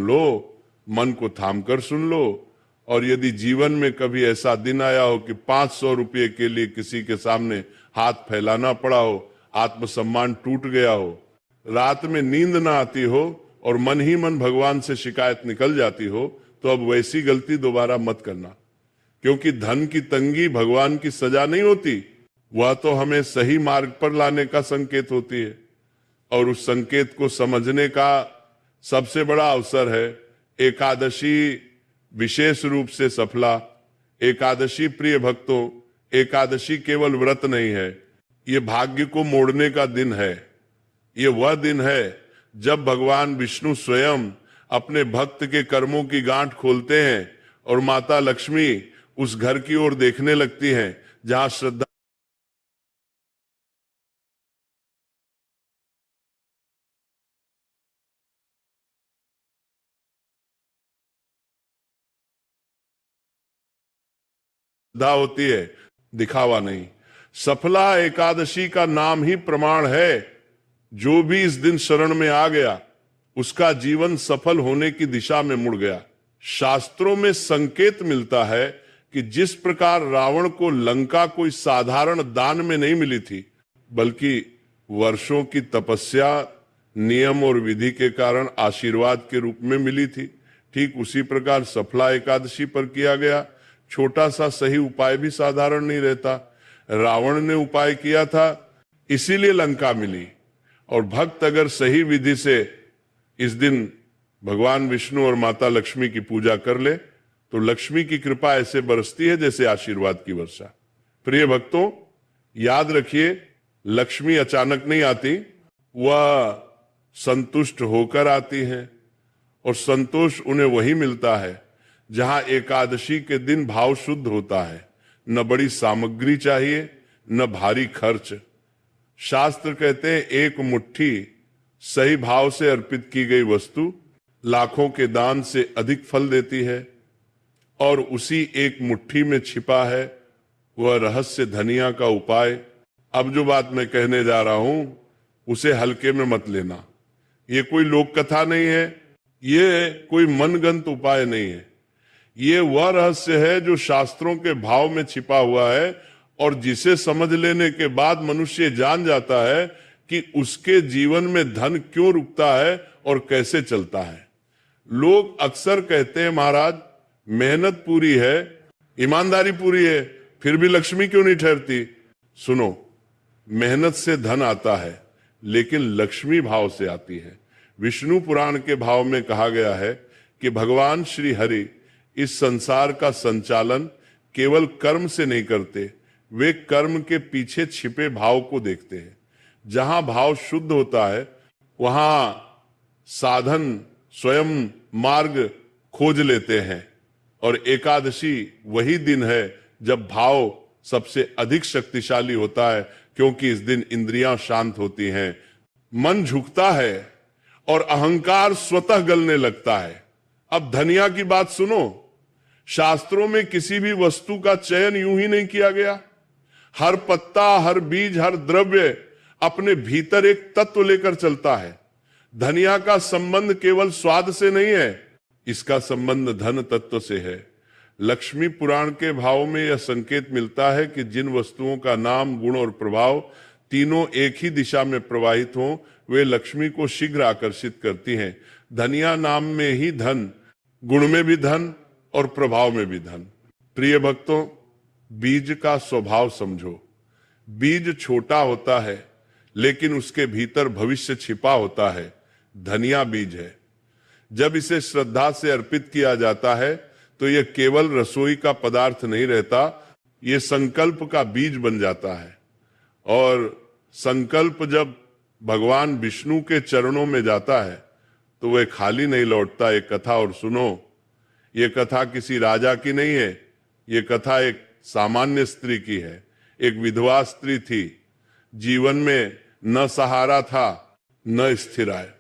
लो, मन को थाम कर सुन लो। और यदि जीवन में कभी ऐसा दिन आया हो कि 500 रुपये के लिए किसी के सामने हाथ फैलाना पड़ा हो, आत्मसम्मान टूट गया हो, रात में नींद ना आती हो और मन ही मन भगवान से शिकायत निकल जाती हो, तो अब वैसी गलती दोबारा मत करना। क्योंकि धन की तंगी भगवान की सजा नहीं होती, वह तो हमें सही मार्ग पर लाने का संकेत होती है। और उस संकेत को समझने का सबसे बड़ा अवसर है एकादशी। विशेष रूप से सफला एकादशी, प्रिय भक्तों, एकादशी केवल व्रत नहीं है, ये भाग्य को मोड़ने का दिन है। ये वह दिन है जब भगवान विष्णु स्वयं अपने भक्त के कर्मों की गांठ खोलते हैं और माता लक्ष्मी उस घर की ओर देखने लगती हैं जहां श्रद्धा होती है, दिखावा नहीं। सफला एकादशी का नाम ही प्रमाण है। जो भी इस दिन शरण में आ गया उसका जीवन सफल होने की दिशा में मुड़ गया। शास्त्रों में संकेत मिलता है कि जिस प्रकार रावण को लंका कोई साधारण दान में नहीं मिली थी, बल्कि वर्षों की तपस्या, नियम और विधि के कारण आशीर्वाद के रूप में मिली थी, ठीक उसी प्रकार सफला एकादशी पर किया गया छोटा सा सही उपाय भी साधारण नहीं रहता। रावण ने उपाय किया था, इसीलिए लंका मिली। और भक्त अगर सही विधि से इस दिन भगवान विष्णु और माता लक्ष्मी की पूजा कर ले तो लक्ष्मी की कृपा ऐसे बरसती है जैसे आशीर्वाद की वर्षा। प्रिय भक्तों, याद रखिए, लक्ष्मी अचानक नहीं आती, वह संतुष्ट होकर आती है। और संतोष उन्हें वही मिलता है जहां एकादशी के दिन भाव शुद्ध होता है। न बड़ी सामग्री चाहिए, न भारी खर्च। शास्त्र कहते हैं एक मुट्ठी सही भाव से अर्पित की गई वस्तु लाखों के दान से अधिक फल देती है। और उसी एक मुट्ठी में छिपा है वह रहस्य धनिया का उपाय। अब जो बात मैं कहने जा रहा हूं उसे हल्के में मत लेना। ये कोई लोक कथा नहीं है, ये कोई मनगंत उपाय नहीं है। ये वह रहस्य है जो शास्त्रों के भाव में छिपा हुआ है और जिसे समझ लेने के बाद मनुष्य जान जाता है कि उसके जीवन में धन क्यों रुकता है और कैसे चलता है। लोग अक्सर कहते हैं, महाराज मेहनत पूरी है, ईमानदारी पूरी है, फिर भी लक्ष्मी क्यों नहीं ठहरती। सुनो, मेहनत से धन आता है लेकिन लक्ष्मी भाव से आती है। विष्णु पुराण के भाव में कहा गया है कि भगवान श्री हरि इस संसार का संचालन केवल कर्म से नहीं करते, वे कर्म के पीछे छिपे भाव को देखते हैं। जहां भाव शुद्ध होता है वहां साधन स्वयं मार्ग खोज लेते हैं। और एकादशी वही दिन है जब भाव सबसे अधिक शक्तिशाली होता है, क्योंकि इस दिन इंद्रियां शांत होती हैं, मन झुकता है और अहंकार स्वतः गलने लगता है। अब धनिया की बात सुनो, शास्त्रों में किसी भी वस्तु का चयन यूं ही नहीं किया गया। हर पत्ता, हर बीज, हर द्रव्य अपने भीतर एक तत्व लेकर चलता है। धनिया का संबंध केवल स्वाद से नहीं है, इसका संबंध धन तत्व से है। लक्ष्मी पुराण के भाव में यह संकेत मिलता है कि जिन वस्तुओं का नाम, गुण और प्रभाव तीनों एक ही दिशा में प्रवाहित हों, वे लक्ष्मी को शीघ्र आकर्षित करती हैं। धनिया नाम में ही धन, गुण में भी धन और प्रभाव में भी धन। प्रिय भक्तों, बीज का स्वभाव समझो। बीज छोटा होता है लेकिन उसके भीतर भविष्य छिपा होता है। धनिया बीज है। जब इसे श्रद्धा से अर्पित किया जाता है तो यह केवल रसोई का पदार्थ नहीं रहता, यह संकल्प का बीज बन जाता है। और संकल्प जब भगवान विष्णु के चरणों में जाता है तो वह खाली नहीं लौटता। एक कथा और सुनो, यह कथा किसी राजा की नहीं है, यह कथा एक सामान्य स्त्री की है। एक विधवा स्त्री थी, जीवन में न सहारा था न स्थिराय।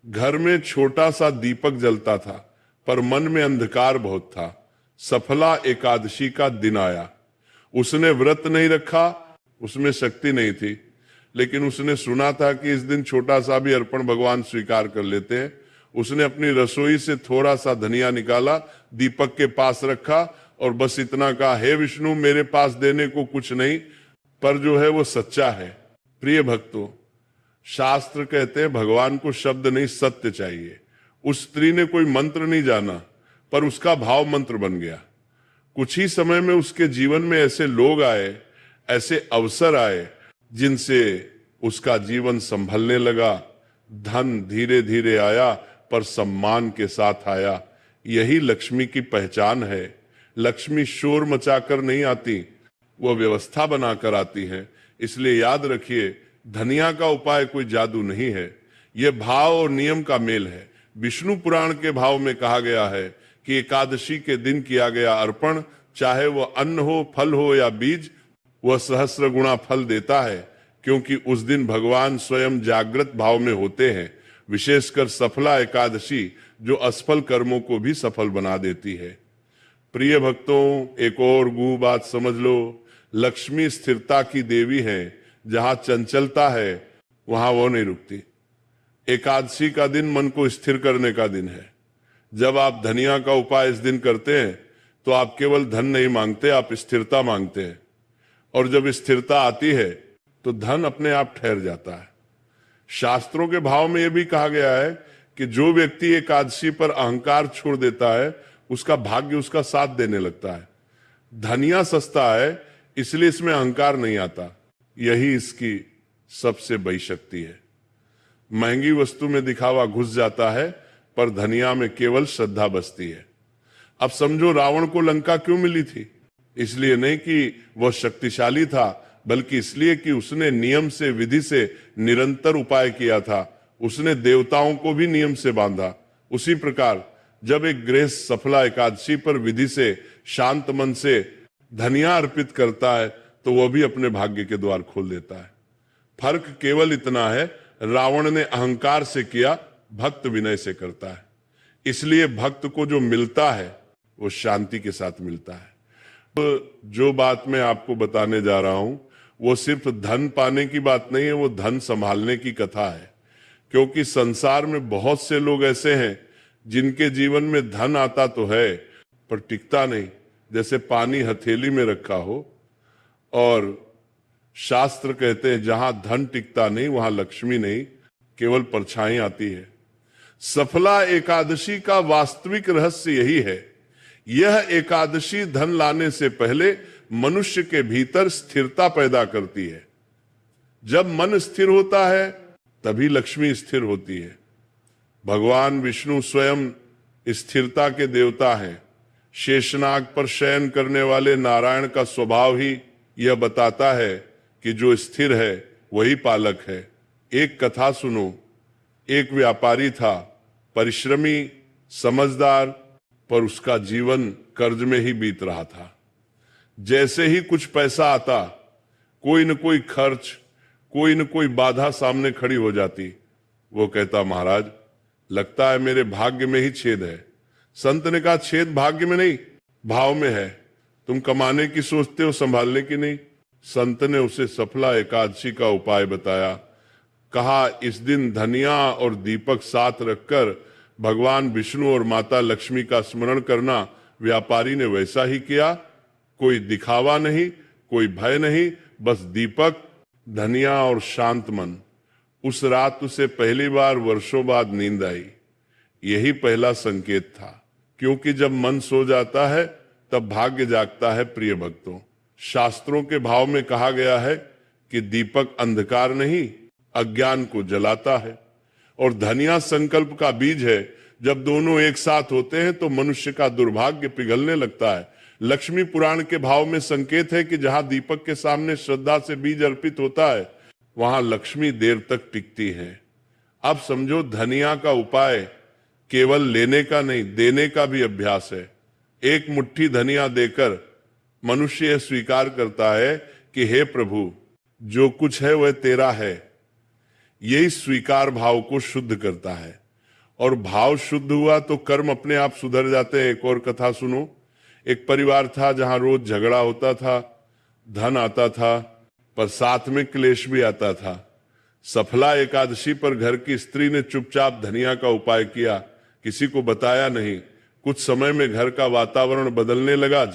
घर में छोटा सा दीपक जलता था पर मन में अंधकार बहुत था। सफला एकादशी का दिन आया। उसने व्रत नहीं रखा, उसमें शक्ति नहीं थी, लेकिन उसने सुना था कि इस दिन छोटा सा भी अर्पण भगवान स्वीकार कर लेते हैं। उसने अपनी रसोई से थोड़ा सा धनिया निकाला, दीपक के पास रखा और बस इतना कहा, हे विष्णु मेरे पास देने को कुछ नहीं, पर जो है वो सच्चा है। प्रिय भक्तों, शास्त्र कहते हैं भगवान को शब्द नहीं सत्य चाहिए। उस स्त्री ने कोई मंत्र नहीं जाना, पर उसका भाव मंत्र बन गया। कुछ ही समय में उसके जीवन में ऐसे लोग आए, ऐसे अवसर आए, जिनसे उसका जीवन संभलने लगा। धन धीरे धीरे आया, पर सम्मान के साथ आया। यही लक्ष्मी की पहचान है। लक्ष्मी शोर मचाकर नहीं आती, वो व्यवस्था बनाकर आती है। इसलिए याद रखिए, धनिया का उपाय कोई जादू नहीं है, यह भाव और नियम का मेल है। विष्णु पुराण के भाव में कहा गया है कि एकादशी के दिन किया गया अर्पण, चाहे वो अन्न हो, फल हो या बीज, वह सहस्र गुणा फल देता है, क्योंकि उस दिन भगवान स्वयं जागृत भाव में होते हैं। विशेषकर सफला एकादशी जो असफल कर्मों को भी सफल बना देती है। प्रिय भक्तों, एक और गूढ़ बात समझ लो, लक्ष्मी स्थिरता की देवी है। जहां चंचलता है वहां वो नहीं रुकती। एकादशी का दिन मन को स्थिर करने का दिन है। जब आप धनिया का उपाय इस दिन करते हैं तो आप केवल धन नहीं मांगते, आप स्थिरता मांगते हैं। और जब स्थिरता आती है तो धन अपने आप ठहर जाता है। शास्त्रों के भाव में यह भी कहा गया है कि जो व्यक्ति एकादशी पर अहंकार छोड़ देता है, उसका भाग्य उसका साथ देने लगता है। धनिया सस्ता है, इसलिए इसमें अहंकार नहीं आता। यही इसकी सबसे बड़ी शक्ति है। महंगी वस्तु में दिखावा घुस जाता है, पर धनिया में केवल श्रद्धा बसती है। अब समझो, रावण को लंका क्यों मिली थी? इसलिए नहीं कि वह शक्तिशाली था, बल्कि इसलिए कि उसने नियम से, विधि से निरंतर उपाय किया था। उसने देवताओं को भी नियम से बांधा। उसी प्रकार जब एक गृहस्थ सफला एकादशी पर विधि से, शांत मन से धनिया अर्पित करता है, तो वह भी अपने भाग्य के द्वार खोल देता है। फर्क केवल इतना है, रावण ने अहंकार से किया, भक्त विनय से करता है। इसलिए भक्त को जो मिलता है वो शांति के साथ मिलता है। तो जो बात मैं आपको बताने जा रहा हूं वो सिर्फ धन पाने की बात नहीं है, वो धन संभालने की कथा है। क्योंकि संसार में बहुत से लोग ऐसे हैं जिनके जीवन में धन आता तो है पर टिकता नहीं, जैसे पानी हथेली में रखा हो। और शास्त्र कहते हैं जहां धन टिकता नहीं वहां लक्ष्मी नहीं, केवल परछाई आती है। सफला एकादशी का वास्तविक रहस्य यही है। यह एकादशी धन लाने से पहले मनुष्य के भीतर स्थिरता पैदा करती है। जब मन स्थिर होता है तभी लक्ष्मी स्थिर होती है। भगवान विष्णु स्वयं स्थिरता के देवता हैं। शेषनाग पर शयन करने वाले नारायण का स्वभाव ही यह बताता है कि जो स्थिर है वही पालक है। एक कथा सुनो। एक व्यापारी था, परिश्रमी, समझदार, पर उसका जीवन कर्ज में ही बीत रहा था। जैसे ही कुछ पैसा आता, कोई न कोई खर्च, कोई न कोई बाधा सामने खड़ी हो जाती। वो कहता, महाराज लगता है मेरे भाग्य में ही छेद है। संत ने कहा, छेद भाग्य में नहीं, भाव में है। तुम कमाने की सोचते हो, संभालने की नहीं। संत ने उसे सफला एकादशी का उपाय बताया। कहा, इस दिन धनिया और दीपक साथ रखकर भगवान विष्णु और माता लक्ष्मी का स्मरण करना। व्यापारी ने वैसा ही किया। कोई दिखावा नहीं, कोई भय नहीं, बस दीपक, धनिया और शांत मन। उस रात उसे पहली बार वर्षों बाद नींद आई। यही पहला संकेत था, क्योंकि जब मन सो जाता है तब भाग्य जागता है। प्रिय भक्तों, शास्त्रों के भाव में कहा गया है कि दीपक अंधकार नहीं, अज्ञान को जलाता है। और धनिया संकल्प का बीज है। जब दोनों एक साथ होते हैं तो मनुष्य का दुर्भाग्य पिघलने लगता है। लक्ष्मी पुराण के भाव में संकेत है कि जहां दीपक के सामने श्रद्धा से बीज अर्पित होता है वहां लक्ष्मी देर तक टिकती है। अब समझो, धनिया का उपाय केवल लेने का नहीं, देने का भी अभ्यास है। एक मुट्ठी धनिया देकर मनुष्य यह स्वीकार करता है कि हे प्रभु, जो कुछ है वह तेरा है। यही स्वीकार भाव को शुद्ध करता है। और भाव शुद्ध हुआ तो कर्म अपने आप सुधर जाते हैं। एक और कथा सुनो। एक परिवार था जहां रोज झगड़ा होता था, धन आता था, पर साथ में क्लेश भी आता था। सफला एकादशी पर घर की स्त्री ने चुपचाप धनिया का उपाय किया, किसी को बताया नहीं। कुछ समय में घर का वातावरण बदलने लगा।